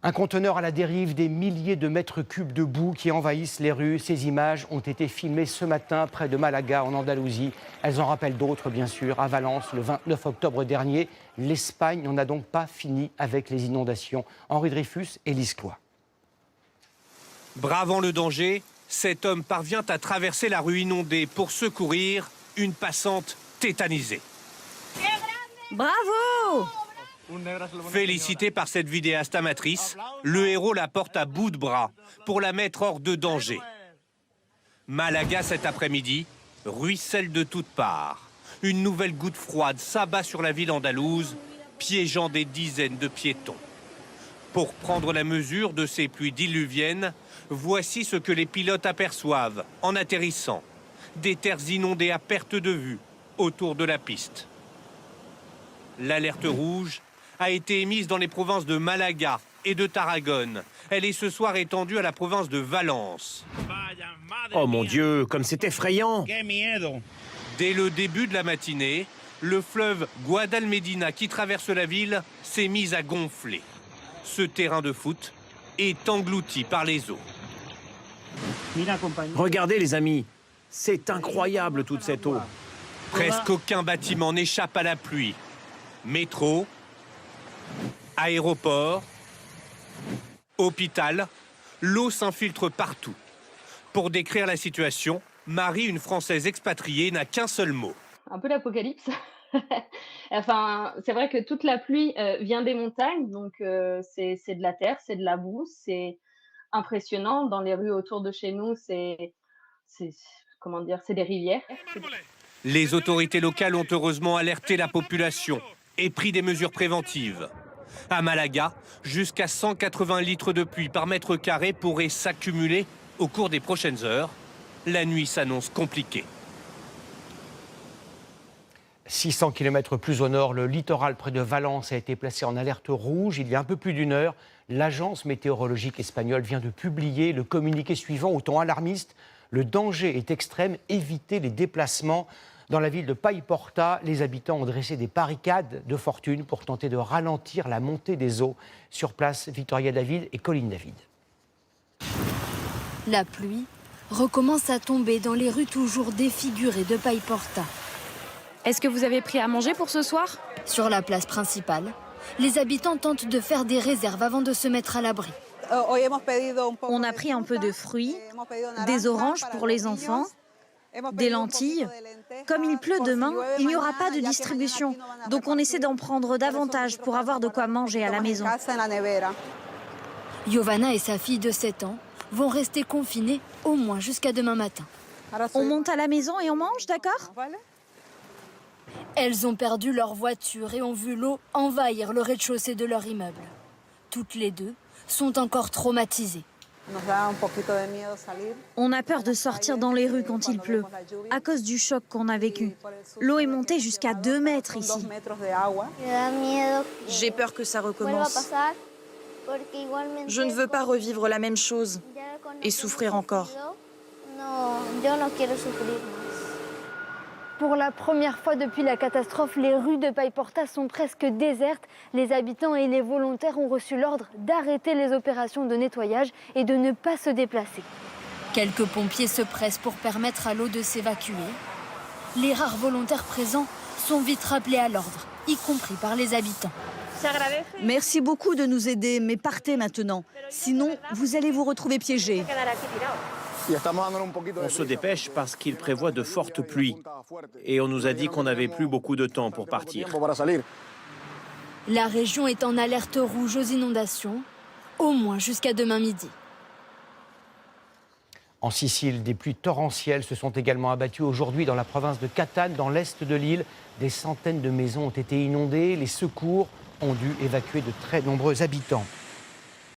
Un conteneur à la dérive, des milliers de mètres cubes de boue qui envahissent les rues. Ces images ont été filmées ce matin près de Malaga, en Andalousie. Elles en rappellent d'autres, bien sûr. À Valence, le 29 octobre dernier, l'Espagne n'en a donc pas fini avec les inondations. Henri Dreyfus et Lise Cloy. Bravant le danger, cet homme parvient à traverser la rue inondée pour secourir une passante tétanisée. Bravo! Félicité par cette vidéaste amatrice, le héros la porte à bout de bras pour la mettre hors de danger. Malaga cet après-midi ruisselle de toutes parts. Une nouvelle goutte froide s'abat sur la ville andalouse, piégeant des dizaines de piétons. Pour prendre la mesure de ces pluies diluviennes, voici ce que les pilotes aperçoivent en atterrissant. Des terres inondées à perte de vue autour de la piste. L'alerte rouge a été émise dans les provinces de Malaga et de Tarragone. Elle est ce soir étendue à la province de Valence. Oh mon Dieu, comme c'est effrayant! Dès le début de la matinée, le fleuve Guadalmedina qui traverse la ville s'est mis à gonfler. Ce terrain de foot est englouti par les eaux. Regardez les amis, c'est incroyable toute cette eau. Presque aucun bâtiment n'échappe à la pluie. Métro, aéroport, hôpital, l'eau s'infiltre partout. Pour décrire la situation, Marie, une Française expatriée, n'a qu'un seul mot. Un peu l'apocalypse. Enfin, c'est vrai que toute la pluie vient des montagnes, donc c'est de la terre, c'est de la boue, c'est impressionnant. Dans les rues autour de chez nous, comment dire, c'est des rivières. Les autorités locales ont heureusement alerté la population et pris des mesures préventives. À Malaga, jusqu'à 180 litres de pluie par mètre carré pourraient s'accumuler au cours des prochaines heures. La nuit s'annonce compliquée. 600 km plus au nord, le littoral près de Valence a été placé en alerte rouge. Il y a un peu plus d'une heure, l'agence météorologique espagnole vient de publier le communiqué suivant au ton alarmiste. Le danger est extrême, évitez les déplacements. Dans la ville de Paiporta, les habitants ont dressé des barricades de fortune pour tenter de ralentir la montée des eaux. Sur place, Victoria David et Colline David. La pluie recommence à tomber dans les rues toujours défigurées de Paiporta. Est-ce que vous avez pris à manger pour ce soir? Sur la place principale, les habitants tentent de faire des réserves avant de se mettre à l'abri. On a pris un peu de fruits, des oranges pour les enfants, des lentilles. Comme il pleut demain, il n'y aura pas de distribution. Donc on essaie d'en prendre davantage pour avoir de quoi manger à la maison. Giovanna et sa fille de 7 ans vont rester confinées au moins jusqu'à demain matin. On monte à la maison et on mange, d'accord? Elles ont perdu leur voiture et ont vu l'eau envahir le rez-de-chaussée de leur immeuble. Toutes les deux sont encore traumatisées. On a peur de sortir dans les rues quand il pleut, à cause du choc qu'on a vécu. L'eau est montée jusqu'à 2 mètres ici. J'ai peur que ça recommence. Je ne veux pas revivre la même chose et souffrir encore. Pour la première fois depuis la catastrophe, les rues de Paiporta sont presque désertes. Les habitants et les volontaires ont reçu l'ordre d'arrêter les opérations de nettoyage et de ne pas se déplacer. Quelques pompiers se pressent pour permettre à l'eau de s'évacuer. Les rares volontaires présents sont vite rappelés à l'ordre, y compris par les habitants. Merci beaucoup de nous aider, mais partez maintenant. Sinon, vous allez vous retrouver piégés. On se dépêche parce qu'il prévoit de fortes pluies. Et on nous a dit qu'on n'avait plus beaucoup de temps pour partir. La région est en alerte rouge aux inondations, au moins jusqu'à demain midi. En Sicile, des pluies torrentielles se sont également abattues aujourd'hui dans la province de Catane, dans l'est de l'île. Des centaines de maisons ont été inondées. Les secours ont dû évacuer de très nombreux habitants.